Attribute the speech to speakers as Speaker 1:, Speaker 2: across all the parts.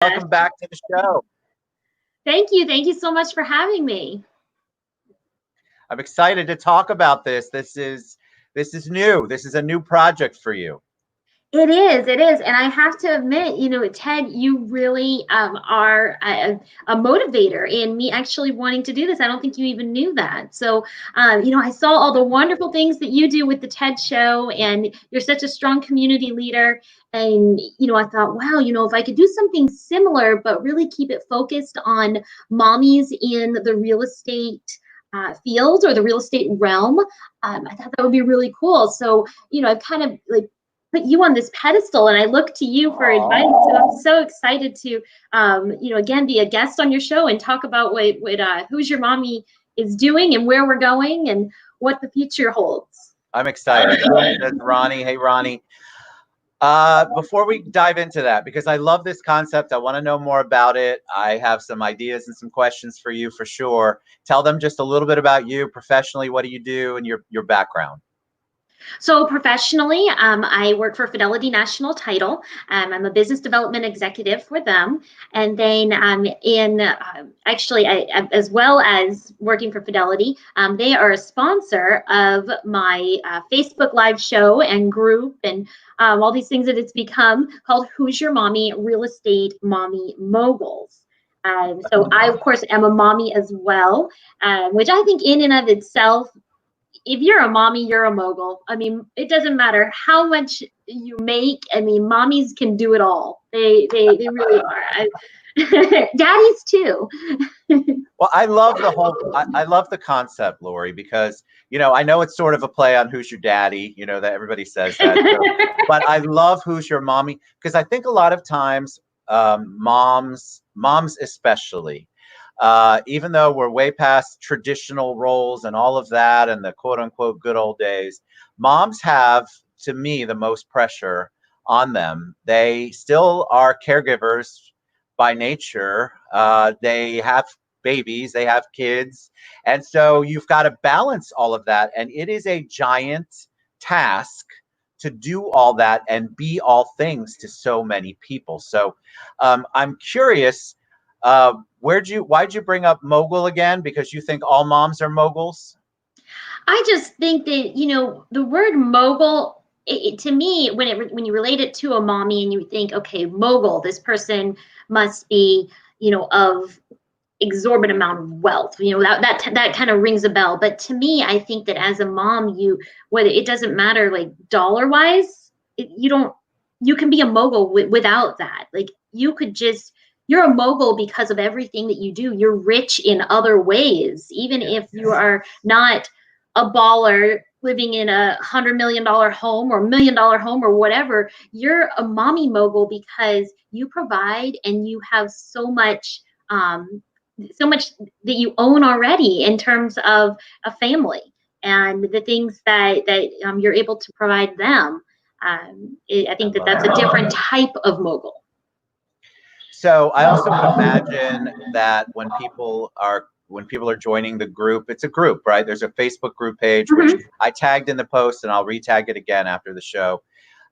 Speaker 1: Welcome back to the show.
Speaker 2: Thank you. Thank you so much for having me.
Speaker 1: I'm excited to talk about this. This is new. This is a new project for you.
Speaker 2: It is. And I have to admit, Ted, you really are a motivator in me actually wanting to do this. I don't think you even knew that. So, I saw all the wonderful things that you do with the TED show, and you're such a strong community leader. And, I thought, wow, if I could do something similar, but really keep it focused on mommies in the real estate field or the real estate realm, I thought that would be really cool. So, I've kind of like put you on this pedestal and I look to you for advice. So I'm so excited to, again, be a guest on your show and talk about what Who's Your Mommy is doing and where we're going and what the future holds.
Speaker 1: I'm excited. That's Ronnie. Hey, Ronnie. Before we dive into that, because I love this concept, I want to know more about it. I have some ideas and some questions for you for sure. Tell them just a little bit about you professionally. What do you do and your background?
Speaker 2: So professionally, I work for Fidelity National Title. I'm a business development executive for them. And then as well as working for Fidelity, they are a sponsor of my Facebook Live show and group and all these things that it's become called Who's Your Mommy? Real Estate Mommy Moguls. So I, of course, am a mommy as well, which I think in and of itself, if you're a mommy, you're a mogul. I mean, it doesn't matter how much you make. I mean, mommies can do it all. They really are. Daddies too.
Speaker 1: Well, I love I love the concept, Lori, because I know it's sort of a play on Who's Your Daddy, that everybody says that. So, but I love Who's Your Mommy because I think a lot of times moms especially, even though we're way past traditional roles and all of that and the quote unquote good old days, moms have, to me, the most pressure on them. They still are caregivers by nature. They have babies, they have kids. And so you've got to balance all of that. And it is a giant task to do all that and be all things to so many people. So I'm curious, why'd you bring up mogul again? Because you think all moms are moguls?
Speaker 2: I just think that, the word mogul, to me, when you relate it to a mommy and you think, okay, mogul, this person must be, of exorbitant amount of wealth, that kind of rings a bell. But to me, I think that as a mom, whether it doesn't matter like dollar wise, you can be a mogul without that. Like you're a mogul because of everything that you do. You're rich in other ways, even if you are not a baller living in $100 million home or $1 million home or whatever. You're a mommy mogul because you provide and you have so much that you own already in terms of a family and the things that you're able to provide them. I think that that's a different type of mogul.
Speaker 1: So I also would imagine that when people are joining the group, it's a group, right? There's a Facebook group page, which I tagged in the post and I'll retag it again after the show.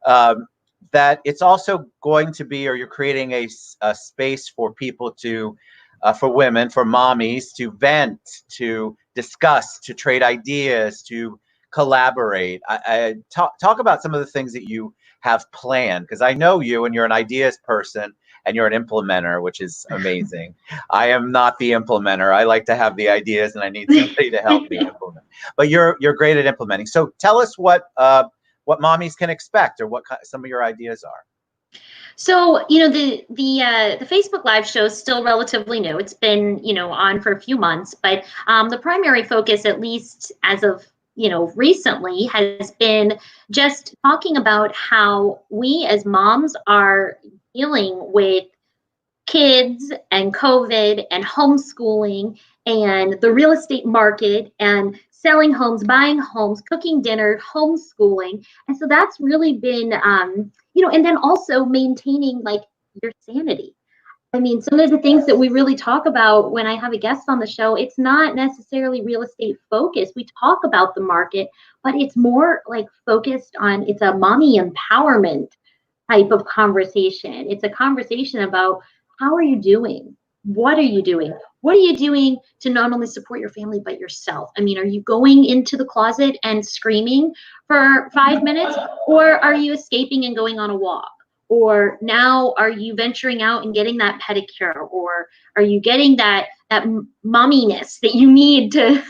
Speaker 1: That it's also going to be, or you're creating a space for people to, for women, for mommies to vent, to discuss, to trade ideas, to collaborate. I talk about some of the things that you have planned, because I know you and you're an ideas person and you're an implementer, which is amazing. I am not the implementer. I like to have the ideas and I need somebody to help me implement. But you're great at implementing. So tell us what mommies can expect or what some of your ideas are.
Speaker 2: So, the Facebook Live show is still relatively new. It's been, on for a few months, but the primary focus, at least as of, recently, has been just talking about how we as moms are dealing with kids and COVID and homeschooling and the real estate market and selling homes, buying homes, cooking dinner, homeschooling. And so that's really been, and then also maintaining like your sanity. I mean, some of the things that we really talk about when I have a guest on the show, it's not necessarily real estate focused. We talk about the market, but it's more like focused on, it's a mommy empowerment type of conversation. It's a conversation about How are you doing? What are you doing? What are you doing to not only support your family, but yourself? I mean, are you going into the closet and screaming for 5 minutes, or are you escaping and going on a walk? Or now are you venturing out and getting that pedicure, or are you getting that momminess that you need to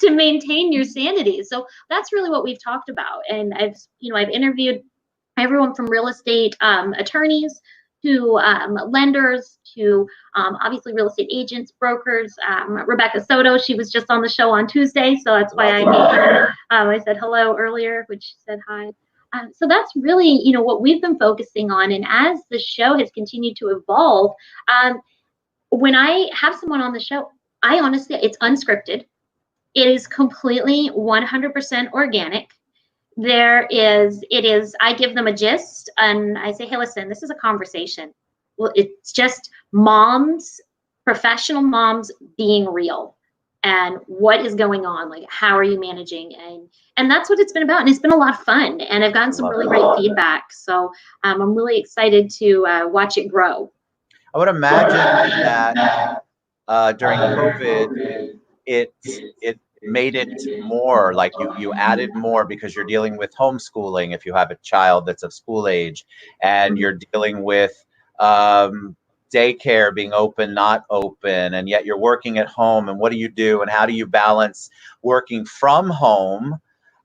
Speaker 2: to maintain your sanity? So that's really what we've talked about. And I've interviewed everyone from real estate attorneys to lenders to obviously real estate agents, brokers. Rebecca Soto, she was just on the show on Tuesday, so that's why I said hello earlier, which she said hi. So that's really, what we've been focusing on. And as the show has continued to evolve, when I have someone on the show, I honestly, it's unscripted. It is completely 100% organic. I give them a gist and I say, hey, listen, this is a conversation. Well, it's just moms, professional moms being real and what is going on, like how are you managing, and that's what it's been about, and it's been a lot of fun, and I've gotten some really great feedback, so I'm really excited to watch it grow.
Speaker 1: I would imagine that during COVID, it made it more like you added more because you're dealing with homeschooling if you have a child that's of school age, and you're dealing with daycare being open, not open, and yet you're working at home. And what do you do? And how do you balance working from home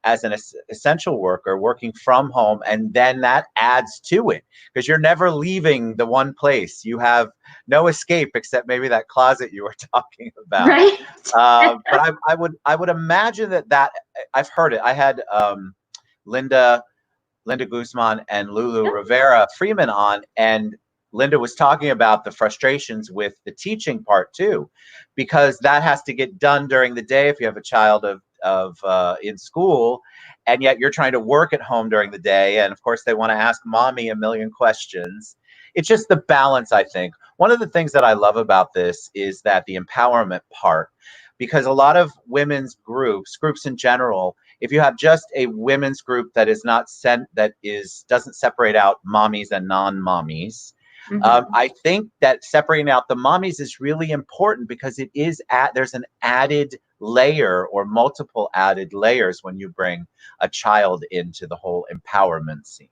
Speaker 1: as an essential worker, working from home, and then that adds to it because you're never leaving the one place. You have no escape except maybe that closet you were talking about.
Speaker 2: Right.
Speaker 1: But I would imagine that I've heard it. I had Linda Guzman and Lulu Rivera Freeman on, and Linda was talking about the frustrations with the teaching part too, because that has to get done during the day if you have a child of in school, and yet you're trying to work at home during the day, and of course they want to ask mommy a million questions. It's just the balance, I think. One of the things that I love about this is that the empowerment part, because a lot of women's groups in general, if you have just a women's group that is not doesn't separate out mommies and non-mommies, I think that separating out the mommies is really important because there's an added layer or multiple added layers when you bring a child into the whole empowerment scene.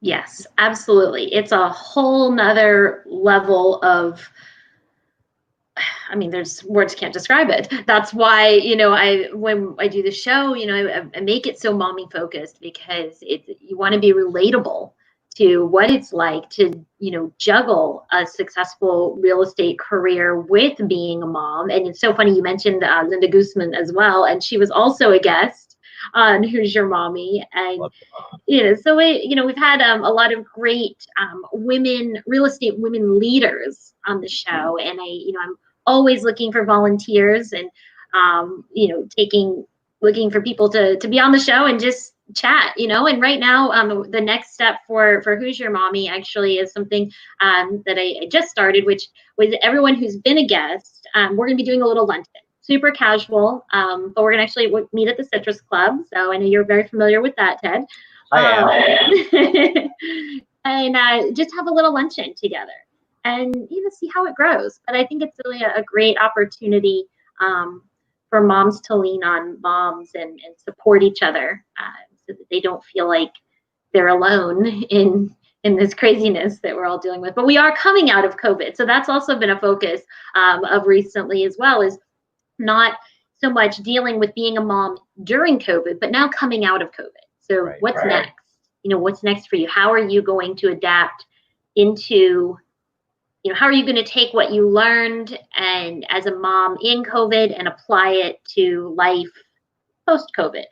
Speaker 2: Yes, absolutely. It's a whole nother level of, I mean, there's words can't describe it. That's why, when I do the show, I make it so mommy focused because you want to be relatable to what it's like to, juggle a successful real estate career with being a mom. And it's so funny you mentioned Linda Guzman as well, and she was also a guest on Who's Your Mommy, and so we've had a lot of great real estate women leaders on the show, and I'm always looking for volunteers and looking for people to be on the show and just chat, and right now the next step for Who's Your Mommy actually is something that I just started, which with everyone who's been a guest, we're going to be doing a little luncheon. Super casual, but we're going to actually meet at the Citrus Club. So I know you're very familiar with that, Ted.
Speaker 1: I am.
Speaker 2: And just have a little luncheon together and see how it grows. But I think it's really a great opportunity for moms to lean on moms and support each other so that they don't feel like they're alone in this craziness that we're all dealing with. But we are coming out of COVID. So that's also been a focus of recently as well, is not so much dealing with being a mom during COVID, but now coming out of COVID. So what's next? What's next for you? How are you going to adapt into, how are you going to take what you learned and as a mom in COVID and apply it to life post-COVID?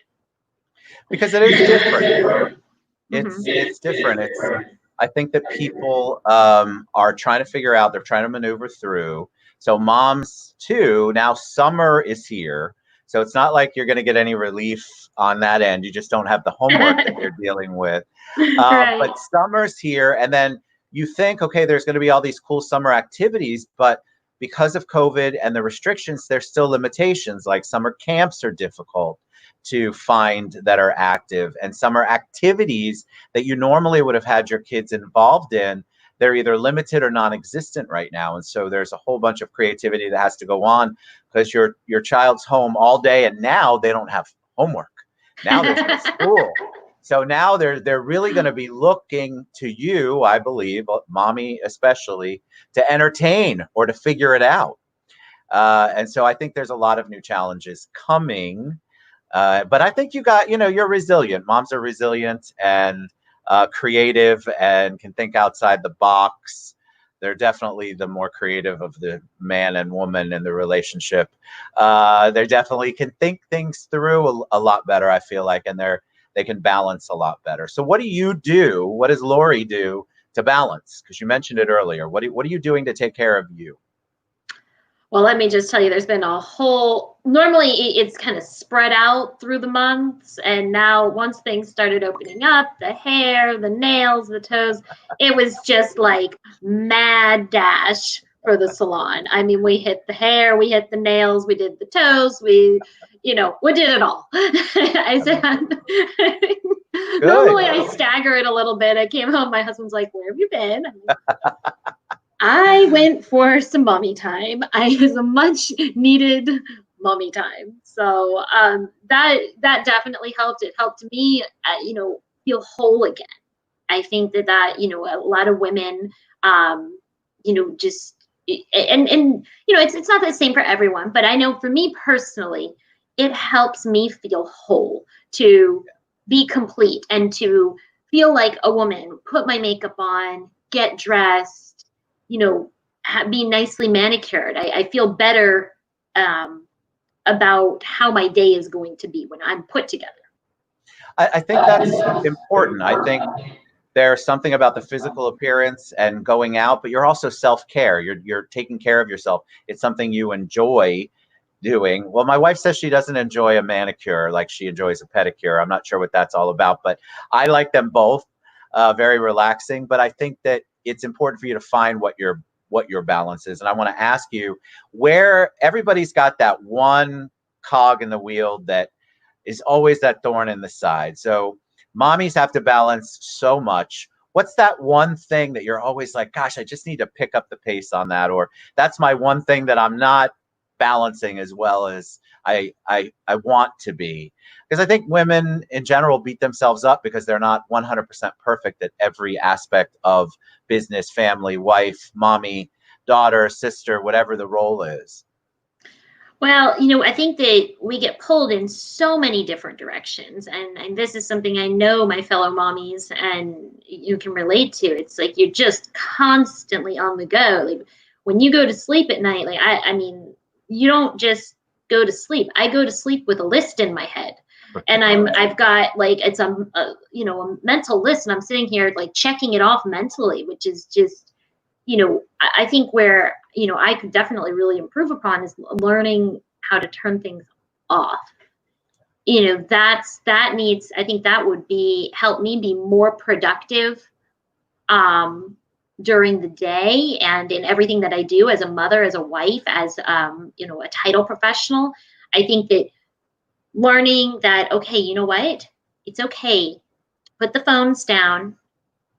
Speaker 1: Because it is different. It's different. I think that people are trying to figure out, they're trying to maneuver through. So moms too, now summer is here. So it's not like you're going to get any relief on that end. You just don't have the homework that you're dealing with. But summer's here. And then you think, okay, there's going to be all these cool summer activities. But because of COVID and the restrictions, there's still limitations. Like summer camps are difficult to find that are active. And summer activities that you normally would have had your kids involved in, they're either limited or non-existent right now. And so there's a whole bunch of creativity that has to go on because your child's home all day, and now they don't have homework. Now there's no school. So now they're really going to be looking to you, I believe, mommy especially, to entertain or to figure it out. And so I think there's a lot of new challenges coming. But I think you're resilient. Moms are resilient and creative and can think outside the box. They're definitely the more creative of the man and woman in the relationship. They definitely can think things through a lot better, I feel like, and they can balance a lot better. So what do you do? What does Lori do to balance? Because you mentioned it earlier. What are you doing to take care of you?
Speaker 2: Well, let me just tell you, there's been a whole, normally it's kind of spread out through the months. And now once things started opening up, the hair, the nails, the toes, it was just like mad dash for the salon. I mean, we hit the hair, we hit the nails, we did the toes, we did it all. I said, normally I stagger it a little bit. I came home, my husband's like, where have you been? I went for some mommy time. It was a much needed mommy time. So that definitely helped. It helped me, feel whole again. I think that a lot of women, just it's not the same for everyone, but I know for me personally, it helps me feel whole, to be complete and to feel like a woman, put my makeup on, get dressed, be nicely manicured. I feel better about how my day is going to be when I'm put together.
Speaker 1: I think that's important. I think there's something about the physical appearance and going out, but you're also self-care. You're taking care of yourself. It's something you enjoy doing. Well, my wife says she doesn't enjoy a manicure like she enjoys a pedicure. I'm not sure what that's all about, but I like them both. Very relaxing. But I think that it's important for you to find what your balance is. And I want to ask you, where everybody's got that one cog in the wheel that is always that thorn in the side. So mommies have to balance so much. What's that one thing that you're always like, gosh, I just need to pick up the pace on that? Or that's my one thing that I'm not balancing as well as I want to be. Because I think women in general beat themselves up because they're not 100% perfect at every aspect of business, family, wife, mommy, daughter, sister, whatever the role is.
Speaker 2: Well, I think that we get pulled in so many different directions. And this is something I know my fellow mommies and you can relate to. It's like you're just constantly on the go. Like when you go to sleep at night, like I mean, you don't just go to sleep. I go to sleep with a list in my head. And I've got like, it's a mental list, and I'm sitting here like checking it off mentally, which is just, I think where, I could definitely really improve upon is learning how to turn things off. I think that would help me be more productive during the day and in everything that I do as a mother, as a wife, as, a title professional. I think that learning that, okay, you know what? It's okay. Put the phones down,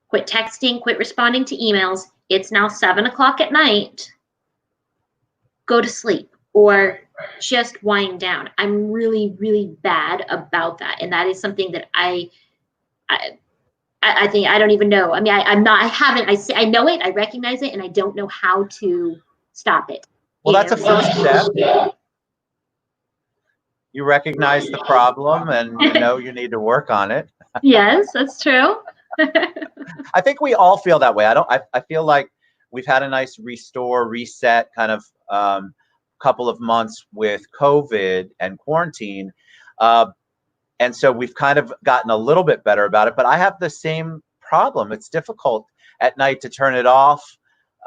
Speaker 2: quit texting, quit responding to emails. It's now 7 o'clock at night. Go to sleep or just wind down. I'm really, really bad about that. And that is something that I think I don't even know. I mean, I know it, I recognize it, and I don't know how to stop it.
Speaker 1: Well, that's a first step. You recognize the problem and you need to work on it.
Speaker 2: Yes, that's true.
Speaker 1: I think we all feel that way. I feel like we've had a nice reset kind of couple of months with COVID and quarantine. And so we've kind of gotten a little bit better about it, but I have the same problem. It's difficult at night to turn it off.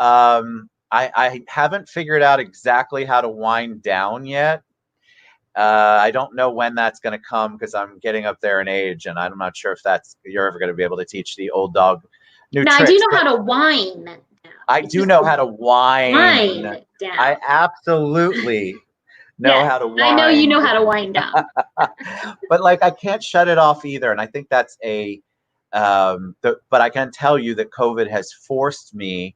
Speaker 1: I haven't figured out exactly how to wind down yet. I don't know when that's going to come because I'm getting up there in age, and I'm not sure if you're ever going to be able to teach the old dog new tricks.
Speaker 2: I do know how to whine down.
Speaker 1: I do know how to whine
Speaker 2: down.
Speaker 1: I absolutely know how to whine.
Speaker 2: I know you know how to wind down.
Speaker 1: But like I can't shut it off either, and I think that's a But I can tell you that COVID has forced me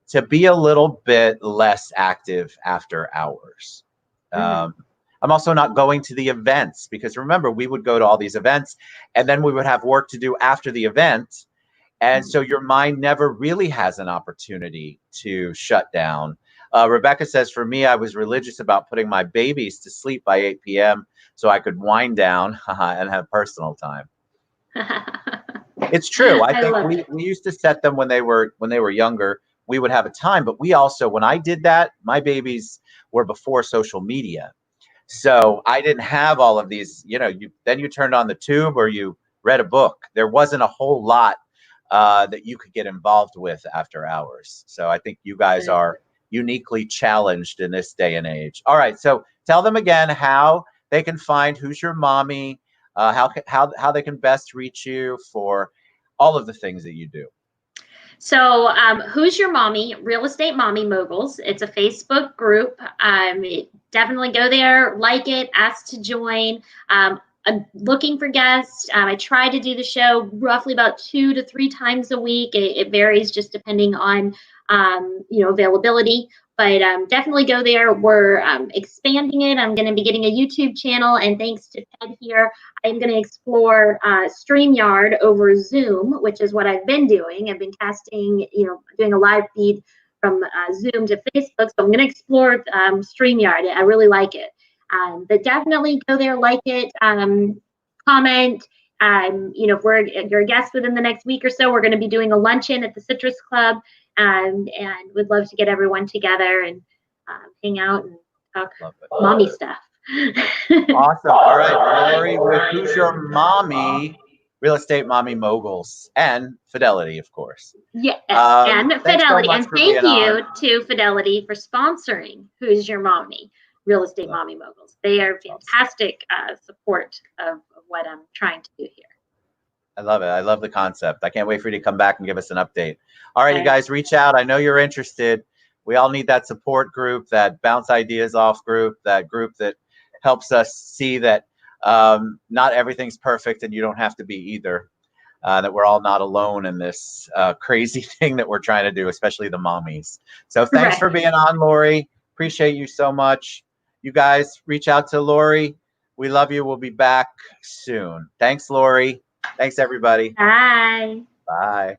Speaker 1: to be a little bit less active after hours. I'm also not going to the events because remember, we would go to all these events and then we would have work to do after the event. And so your mind never really has an opportunity to shut down. Rebecca says, for me, I was religious about putting my babies to sleep by 8 p.m. so I could wind down and have personal time. It's true. I think we used to set them when they were younger. We would have a time, but we also, when I did that, my babies were before social media. So I didn't have all of these, then you turned on the tube or you read a book. There wasn't a whole lot that you could get involved with after hours. So I think you guys are uniquely challenged in this day and age. All right. So tell them again how they can find Who's Your Mommy, how they can best reach you for all of the things that you do.
Speaker 2: So, Who's Your Mommy? Real Estate Mommy Moguls. It's a Facebook group. Definitely go there, like it, ask to join. I'm looking for guests. I try to do the show roughly about 2 to 3 times a week. It varies just depending on availability. But definitely go there. We're expanding it. I'm going to be getting a YouTube channel, and thanks to Ted here, I'm going to explore StreamYard over Zoom, which is what I've been doing. I've been casting, doing a live feed from Zoom to Facebook. So I'm going to explore StreamYard. I really like it. But definitely go there, like it, comment. If you're a guest within the next week or so, we're going to be doing a luncheon at the Citrus Club, and would love to get everyone together and hang out and talk mommy stuff.
Speaker 1: Awesome. All right, Lori, with Who's Your Mommy? Real Estate Mommy Moguls and Fidelity, of course.
Speaker 2: Yeah, and Fidelity.
Speaker 1: So
Speaker 2: and thank you to Fidelity for sponsoring Who's Your Mommy? Real Estate Mommy Moguls. They are fantastic support of what I'm trying to do here.
Speaker 1: I love it. I love the concept. I can't wait for you to come back and give us an update. All right, you guys, reach out. I know you're interested. We all need that support group, that bounce ideas off group, that group that helps us see that not everything's perfect and you don't have to be either. That we're all not alone in this crazy thing that we're trying to do, especially the mommies. So thanks for being on, Lori. Appreciate you so much. You guys reach out to Lori. We love you. We'll be back soon. Thanks, Lori. Thanks, everybody.
Speaker 2: Bye.
Speaker 1: Bye.